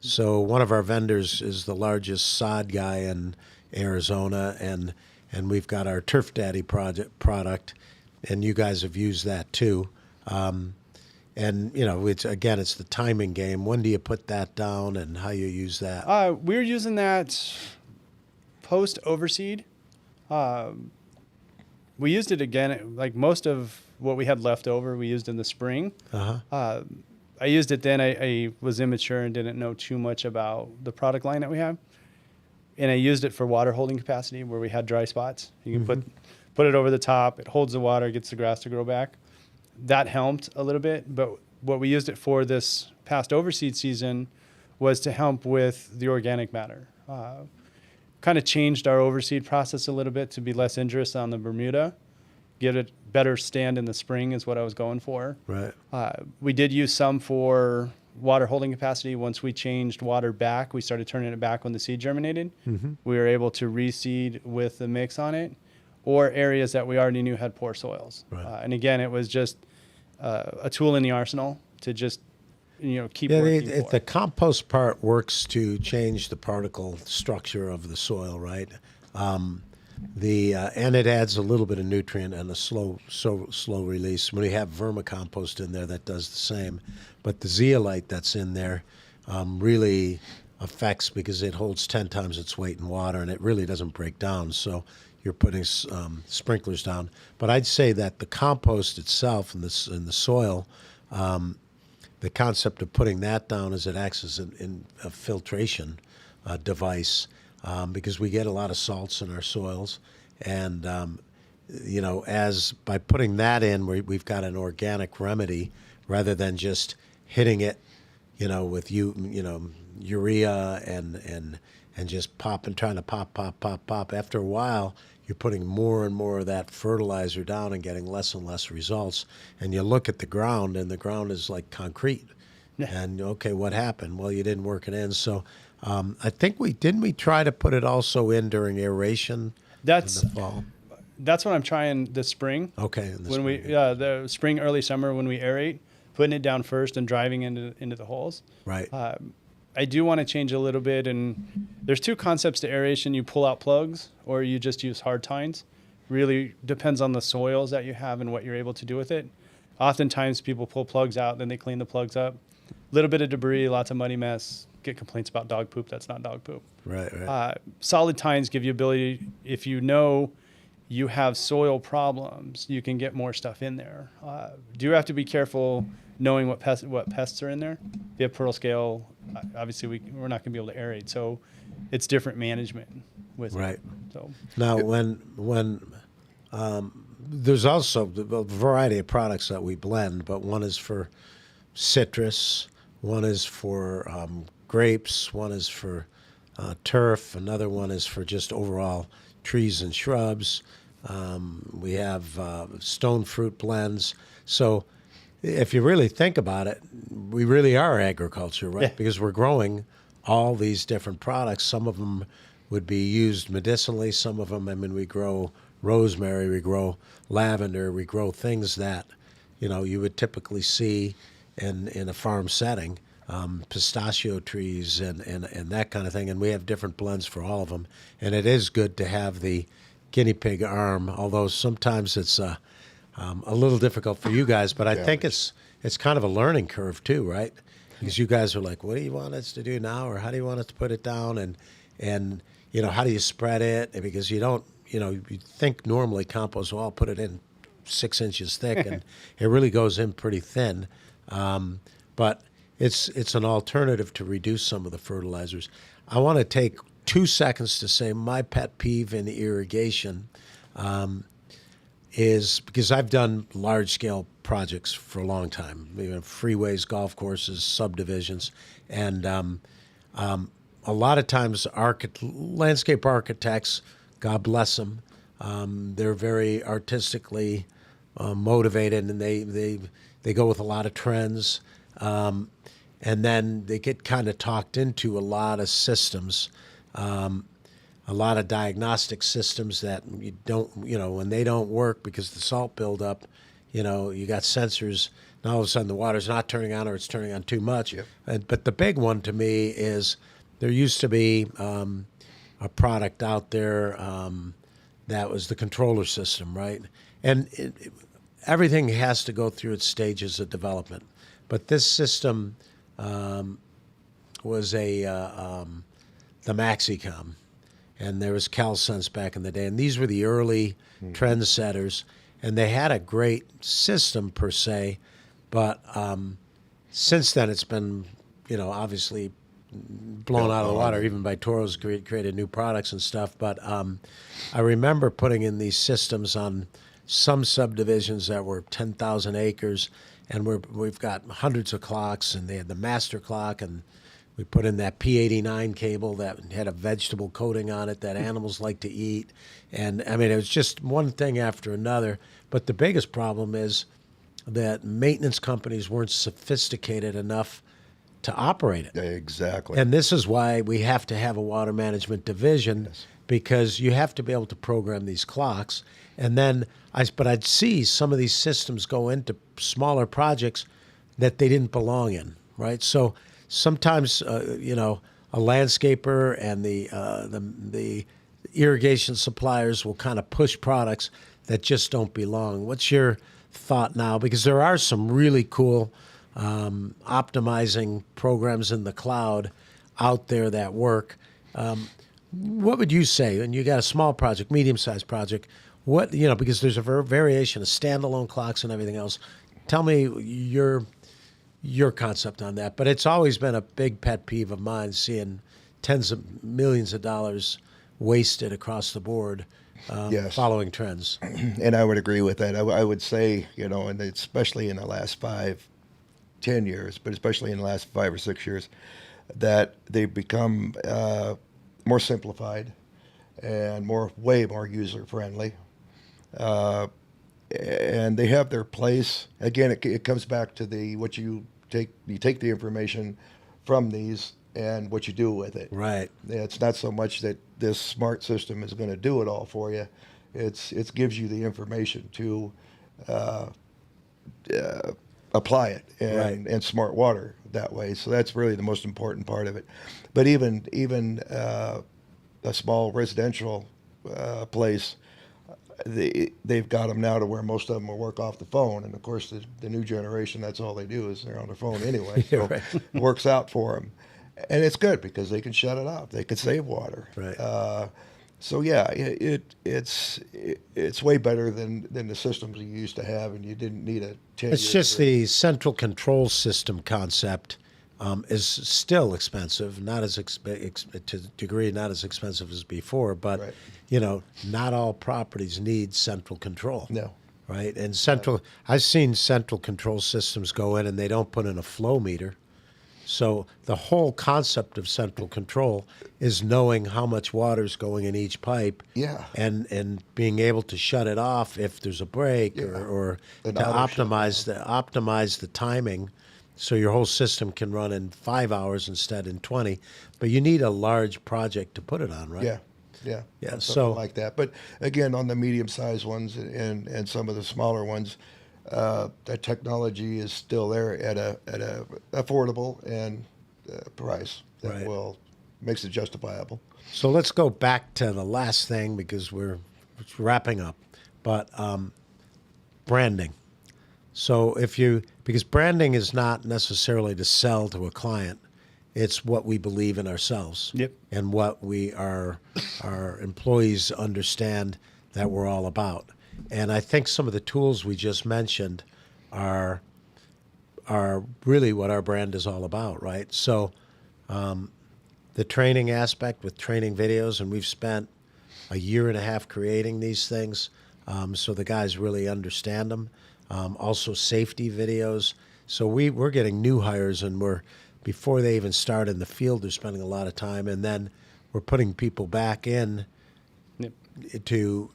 So one of our vendors is the largest sod guy in Arizona, and we've got our Turf Daddy product, and you guys have used that too. And it's the timing game. When do you put that down, and how you use that? We're using that post overseed. We used it again, like most of what we had left over, we used in the spring. I used it then. I was immature and didn't know too much about the product line that we have. And I used it for water holding capacity where we had dry spots. You can put it over the top. It holds the water, gets the grass to grow back. That helped a little bit. But what we used it for this past overseed season was to help with the organic matter. Kind of changed our overseed process a little bit to be less injurious on the Bermuda. Get it better stand in the spring is what I was going for. Right. We did use some for water holding capacity. Once we changed water back, we started turning it back when the seed germinated. We were able to reseed with the mix on it, or areas that we already knew had poor soils. Right. And again, it was just a tool in the arsenal to just keep working. The compost part works to change the particle structure of the soil, right? And it adds a little bit of nutrient and a slow release. When you have vermicompost in there, that does the same. But the zeolite that's in there really affects, because it holds 10 times its weight in water, and it really doesn't break down. So you're putting sprinklers down. But I'd say that the compost itself in the soil, the concept of putting that down is it acts as a filtration device, because we get a lot of salts in our soils. And, as by putting that in, we've got an organic remedy rather than just hitting it, with urea and just trying to pop. After a while, you're putting more and more of that fertilizer down and getting less and less results. And you look at the ground, and the ground is like concrete. And okay, what happened? Well, you didn't work it in. So I think we try to put it also in during aeration in the fall. That's what I'm trying this spring. Okay. The spring, early summer, when we aerate, putting it down first and driving into the holes. Right. I do want to change a little bit, and there's 2 concepts to aeration. You pull out plugs, or you just use hard tines. Really depends on the soils that you have and what you're able to do with it. Oftentimes people pull plugs out, then they clean the plugs up. Little bit of debris, lots of muddy mess. Get complaints about dog poop. That's not dog poop. Right. Solid tines give you ability, if you know you have soil problems, you can get more stuff in there. Do have to be careful knowing what pests are in there. If you have pearl scale, obviously we're not going to be able to aerate. So it's different management with Right. it. So Now, when there's also a variety of products that we blend, but one is for citrus, one is for grapes, one is for turf, another one is for just overall trees and shrubs. We have stone fruit blends. So if you really think about it, we really are agriculture, right? Yeah. Because we're growing all these different products. Some of them would be used medicinally. Some of them, I mean, we grow rosemary, we grow lavender, we grow things that, you would typically see in a farm setting, pistachio trees and that kind of thing. And we have different blends for all of them. And it is good to have the guinea pig arm, although sometimes it's a little difficult for you guys. But I think it's kind of a learning curve too, right? Because you guys are like, what do you want us to do now, or how do you want us to put it down, and how do you spread it? Because you don't, you think normally compost, well, I'll put it in 6 inches thick, and it really goes in pretty thin. But it's an alternative to reduce some of the fertilizers. I want to take 2 seconds to say my pet peeve in irrigation is, because I've done large-scale projects for a long time, freeways, golf courses, subdivisions, and a lot of times landscape architects, God bless them, they're very artistically motivated, and they go with a lot of trends, and then they get kind of talked into a lot of systems, a lot of diagnostic systems that you don't, when they don't work because the salt buildup, you got sensors. Now all of a sudden the water's not turning on, or it's turning on too much. Yep. But the big one to me is there used to be a product out there that was the controller system, right? And everything has to go through its stages of development. But this system was the Maxicom, and there was CalSense back in the day, and these were the early trendsetters, and they had a great system per se, but since then it's been, obviously blown out of the water, even by Toro's created new products and stuff. But I remember putting in these systems on some subdivisions that were 10,000 acres, and we've got hundreds of clocks, and they had the master clock, and we put in that P89 cable that had a vegetable coating on it that animals like to eat. And I mean, it was just one thing after another. But the biggest problem is that maintenance companies weren't sophisticated enough to operate it. Exactly. And this is why we have to have a water management division, because you have to be able to program these clocks. And then I'd see some of these systems go into smaller projects that they didn't belong in, right? So sometimes, a landscaper and the irrigation suppliers will kind of push products that just don't belong. What's your thought now? Because there are some really cool optimizing programs in the cloud out there that work. What would you say? And you got a small project, medium-sized project. What, because there's a variation of standalone clocks and everything else. Tell me your concept on that. But it's always been a big pet peeve of mine, seeing tens of millions of dollars wasted across the board Yes. following trends. And I would agree with that. I would say, and especially in the last 5-10 years, but especially in the last 5 or 6 years, that they've become more simplified and way more user friendly. And they have their place. Again, it comes back to what you take the information from these and what you do with it. Right. It's not so much that this smart system is going to do it all for you. It gives you the information to apply it and smart water that way. So that's really the most important part of it. But even a small residential place, they've got them now to where most of them will work off the phone, and of course the new generation, that's all they do is they're on their phone anyway. So Right. it works out for them, and it's good because they can shut it off. They can save water. Right. So yeah, it's way better than the systems you used to have, and you didn't need a 10. It's just the central control system concept is still expensive, not as to a degree not as expensive as before, but Right. not all properties need central control. No. Right? And I've seen central control systems go in and they don't put in a flow meter. So the whole concept of central control is knowing how much water is going in each pipe, Yeah. and being able to shut it off if there's a break, Yeah. or An to auto optimize the timing, so your whole system can run in 5 hours instead in 20. But you need a large project to put it on, right? Yeah, yeah, Yeah, something so- like that. But again, on the medium-sized ones and some of the smaller ones, that technology is still there at a affordable and price that Right. makes it justifiable. So let's go back to the last thing because we're wrapping up. But branding. So because branding is not necessarily to sell to a client, it's what we believe in ourselves. Yep. And what our employees understand that we're all about. And I think some of the tools we just mentioned are really what our brand is all about, right? So the training aspect with training videos, and we've spent a year and a half creating these things, so the guys really understand them. Also safety videos. So we're getting new hires, and before they even start in the field, they're spending a lot of time, and then we're putting people back in Yep. to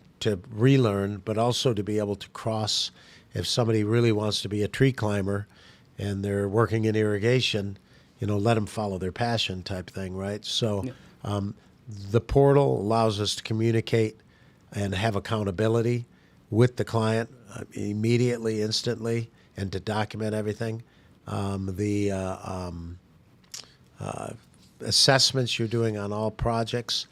relearn, but also to be able to cross. If somebody really wants to be a tree climber and they're working in irrigation, let them follow their passion type thing, right? So the portal allows us to communicate and have accountability with the client immediately, instantly, and to document everything. The assessments you're doing on all projects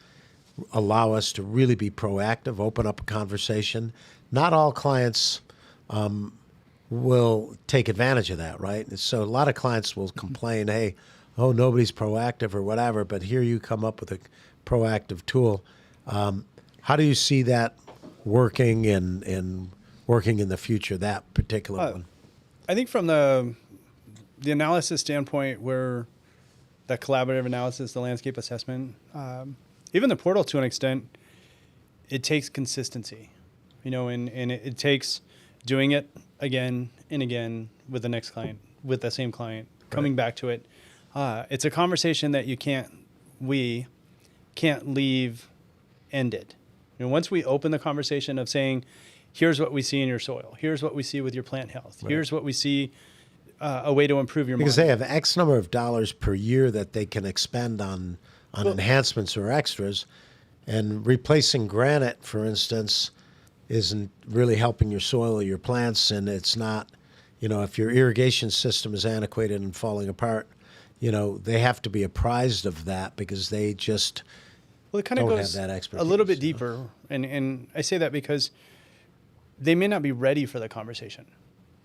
allow us to really be proactive, open up a conversation. Not all clients will take advantage of that, right? And so a lot of clients will complain, hey, nobody's proactive or whatever, but here you come up with a proactive tool. How do you see that working and working in the future, that particular one? I think from the analysis standpoint, where that collaborative analysis, the landscape assessment, even the portal to an extent, it takes consistency, and it takes doing it again and again with the next client, with the same client, coming back to it. It's a conversation that we can't leave ended. Once we open the conversation of saying, here's what we see in your soil, here's what we see with your plant health, here's what we see a way to improve your Because mind. they have X number of dollars per year that they can expend on enhancements or extras, and replacing granite, for instance, isn't really helping your soil or your plants, and it's not, if your irrigation system is antiquated and falling apart, they have to be apprised of that because they just Well, it kind of don't goes have that a expertise, little bit deeper, and I say that because they may not be ready for the conversation.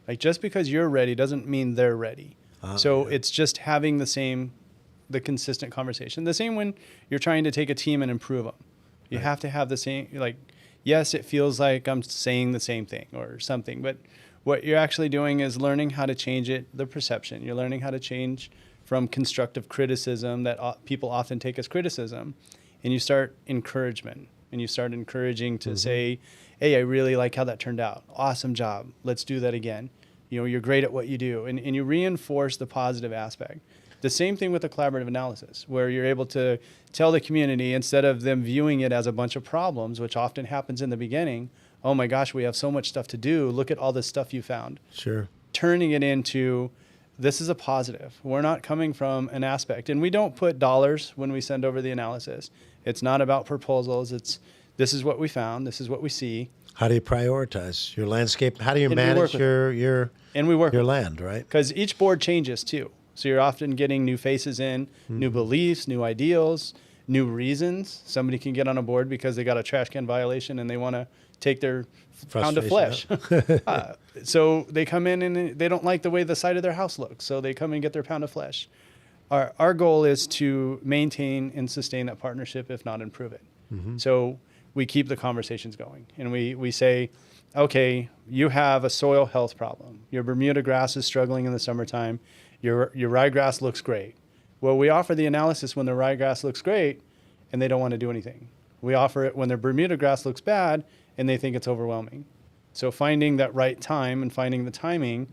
Like, just because you're ready doesn't mean they're ready. It's just having the consistent conversation. The same when you're trying to take a team and improve them. You have to have the same, yes, it feels like I'm saying the same thing or something, but what you're actually doing is learning how to change the perception. You're learning how to change from constructive criticism that people often take as criticism, and you start encouragement, and you start encouraging to say, hey, I really like how that turned out. Awesome job. Let's do that again. You're great at what you do. And you reinforce the positive aspect. The same thing with the collaborative analysis, where you're able to tell the community, instead of them viewing it as a bunch of problems, which often happens in the beginning, oh my gosh, we have so much stuff to do. Look at all this stuff you found. Sure. Turning it into, this is a positive. We're not coming from an aspect. And we don't put dollars when we send over the analysis. It's not about proposals. This is what we found. This is what we see. How do you prioritize your landscape? How do you And we manage work your And we work your with land, right? because each board changes too. So you're often getting new faces in, new beliefs, new ideals, new reasons. Somebody can get on a board because they got a trash can violation and they want to take their pound of flesh. So they come in and they don't like the way the side of their house looks. So they come and get their pound of flesh. Our goal is to maintain and sustain that partnership, if not improve it. So we keep the conversations going, and we say, okay, you have a soil health problem. Your Bermuda grass is struggling in the summertime. Your ryegrass looks great. Well, we offer the analysis when the ryegrass looks great and they don't want to do anything. We offer it when their Bermuda grass looks bad and they think it's overwhelming. So finding that right time and finding the timing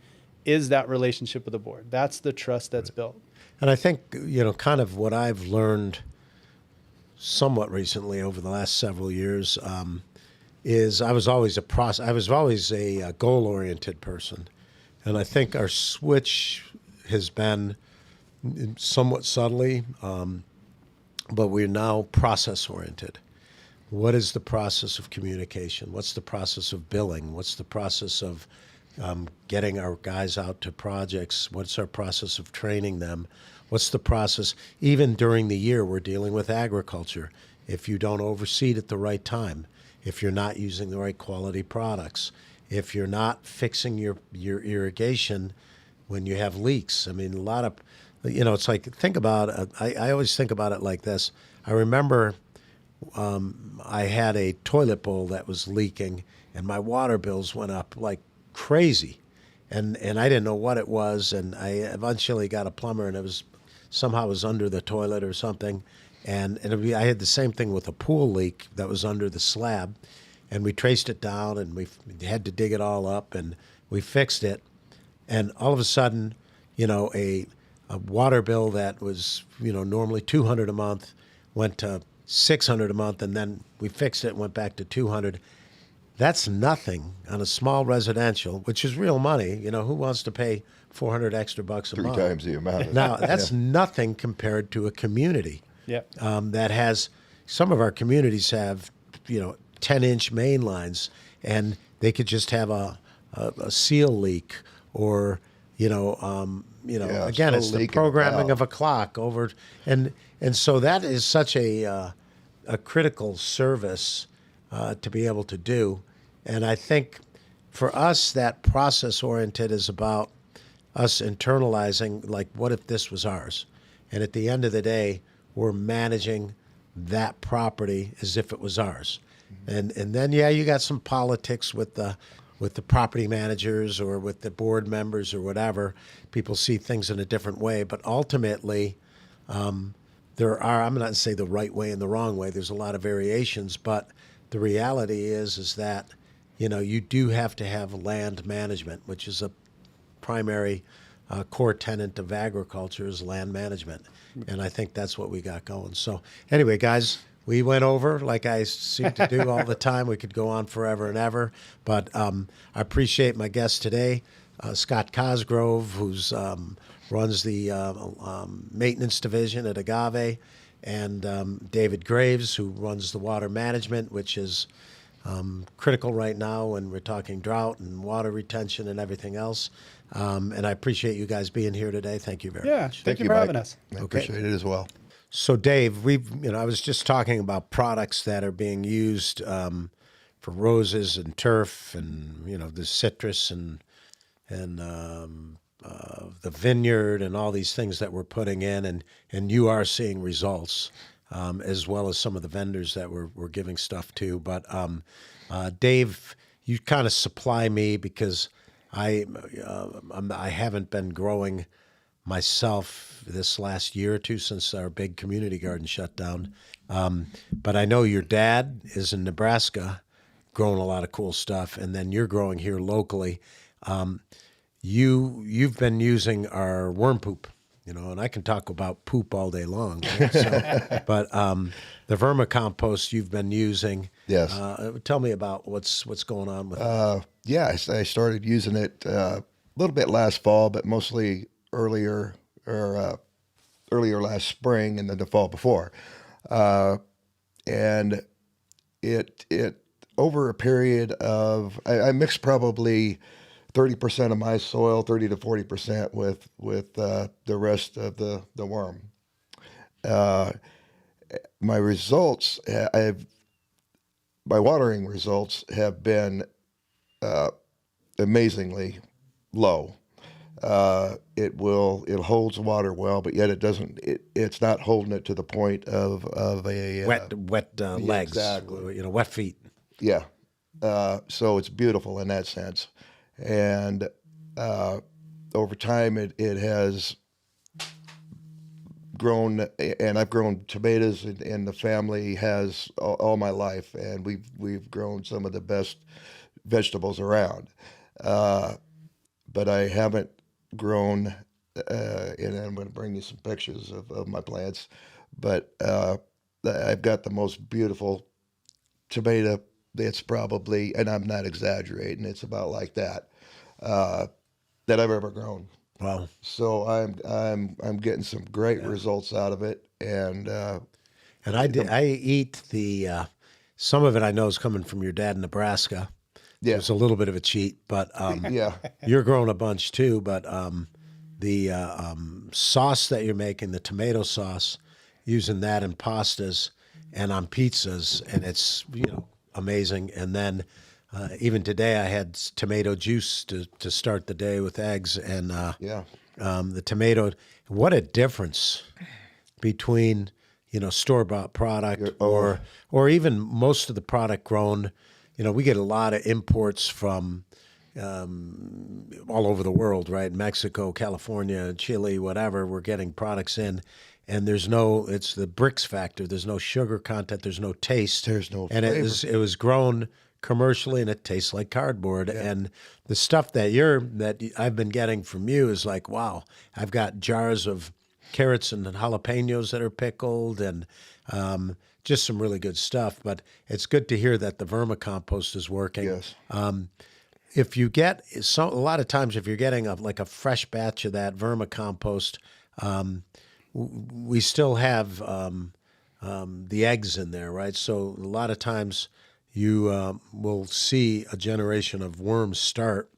is that relationship with the board. That's the trust that's built. And I think, kind of what I've learned somewhat recently over the last several years is I was always a goal-oriented person. And I think our switch has been somewhat subtly, but we're now process-oriented. What is the process of communication? What's the process of billing? What's the process of getting our guys out to projects? What's our process of training them? What's the process? Even during the year, we're dealing with agriculture. If you don't overseed at the right time, if you're not using the right quality products, if you're not fixing your irrigation when you have leaks. I mean, a lot of, it's like, think about it. I always think about it like this. I remember I had a toilet bowl that was leaking, and my water bills went up like crazy. And I didn't know what it was, and I eventually got a plumber, and it was under the toilet or something. And I had the same thing with a pool leak that was under the slab, and we traced it down, and we had to dig it all up, and we fixed it. And all of a sudden, a water bill that was, normally $200 a month went to $600 a month, and then we fixed it and went back to $200. That's nothing on a small residential, which is real money. Who wants to pay $400 extra bucks a month? 3 times the amount. Now, that's nothing compared to a community. That has, some of our communities have, 10-inch main lines, and they could just have a seal leak, or again, it's the programming of a clock over, and so that is such a critical service to be able to do. And I think for us, that process oriented is about us internalizing, like, what if this was ours? And at the end of the day, we're managing that property as if it was ours. And then, you got some politics with the property managers or with the board members or whatever. People see things in a different way, but ultimately, there are, I'm not going to say the right way and the wrong way. There's a lot of variations, but the reality is that, you do have to have land management, which is a primary core tenet of agriculture, is land management. And I think that's what we got going. So anyway, guys, we went over like I seem to do all the time. We could go on forever and ever, but I appreciate my guest today, Scott Cosgrove, who's runs the maintenance division at Agave, and David Graves, who runs the water management, which is critical right now when we're talking drought and water retention and everything else. And I appreciate you guys being here today. Thank you very much. Thank you for having us. I appreciate it as well. So, Dave, I was just talking about products that are being used for roses and turf, and the citrus and the vineyard and all these things that we're putting in, and you are seeing results, as well as some of the vendors that we're giving stuff to. But Dave, you kind of supply me because I haven't been growing myself this last year or two since our big community garden shut down. But I know your dad is in Nebraska growing a lot of cool stuff, and then you're growing here locally. You've been using our worm poop, and I can talk about poop all day long. Right? So, but the vermicompost you've been using. Yes. Tell me about what's going on with it. I started using it a little bit last fall, but mostly earlier last spring and then the fall before. And it over a period of, I mixed probably 30% of my soil, 30 to 40% with the rest of the worm. my results, my watering results have been amazingly low. It holds water well, but yet it doesn't. It's not holding it to the point of a Wet legs, exactly. wet feet. Yeah. So it's beautiful in that sense, and over time it has grown, and I've grown tomatoes, and the family has all my life, and we've grown some of the best vegetables around. But I haven't grown, and I'm going to bring you some pictures of my plants, but I've got the most beautiful tomato. It's probably, and I'm not exaggerating, it's about like that, that I've ever grown. Wow. So I'm getting some great results out of it, and I eat the some of it. I know is coming from your dad in Nebraska. yeah, It's a little bit of a cheat, but yeah, you're growing a bunch too. But the sauce that you're making, the tomato sauce, using that in pastas and on pizzas, and it's amazing. And then even today, I had tomato juice to start the day with eggs, and yeah, the tomato. What a difference between store-bought product or even most of the product grown. We get a lot of imports from all over the world, right? Mexico, California, Chile, whatever. We're getting products in, and it's the bricks factor. There's no sugar content. There's no taste. There's no and flavor. it was grown commercially, and it tastes like cardboard. Yeah. And the stuff that I've been getting from you is like, wow. I've got jars of carrots and jalapenos that are pickled, and just some really good stuff. But it's good to hear that the vermicompost is working. Yes. If you get a lot of times, if you're getting a fresh batch of that vermicompost, we still have the eggs in there, right? So a lot of times you will see a generation of worms start.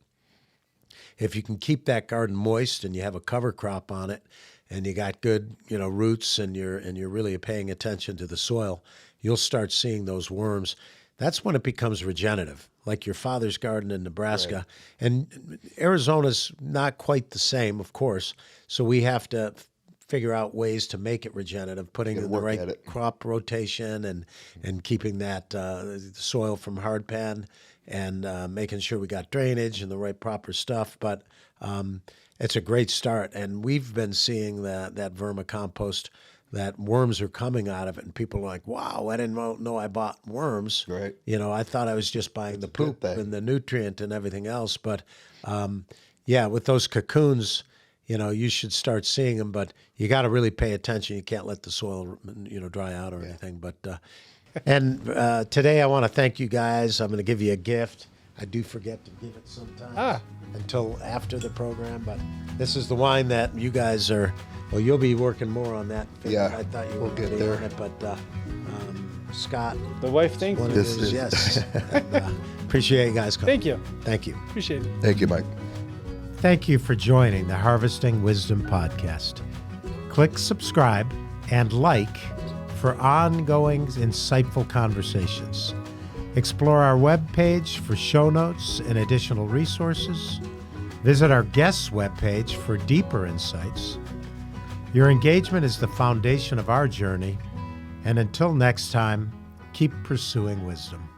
If you can keep that garden moist and you have a cover crop on it, and you got good, roots, and you're really paying attention to the soil, you'll start seeing those worms. That's when it becomes regenerative, like your father's garden in Nebraska. Right. And Arizona's not quite the same, of course. So we have to figure out ways to make it regenerative, putting in the right crop rotation and keeping that the soil from hard pan, and making sure we got drainage and the right proper stuff. But it's a great start, and we've been seeing that vermicompost, that worms are coming out of it, and people are like, wow, I didn't know I bought worms. Right. I thought I was just buying the poop and the nutrient and everything else. But with those cocoons, you should start seeing them, but you got to really pay attention. You can't let the soil, dry out or anything. But and today I want to thank you guys. I'm going to give you a gift. I do forget to give it sometimes until after the program, but this is the wine that you guys are. Well, you'll be working more on that. Yeah, I thought you were get there. on it, but Scott, the wife, thank you. Yes. And, appreciate you guys coming. Thank you. Thank you. Appreciate it. Thank you, Mike. Thank you for joining the Harvesting Wisdom podcast. Click subscribe and like for ongoing insightful conversations. Explore our webpage for show notes and additional resources. Visit our guests' webpage for deeper insights. Your engagement is the foundation of our journey, and until next time, keep pursuing wisdom.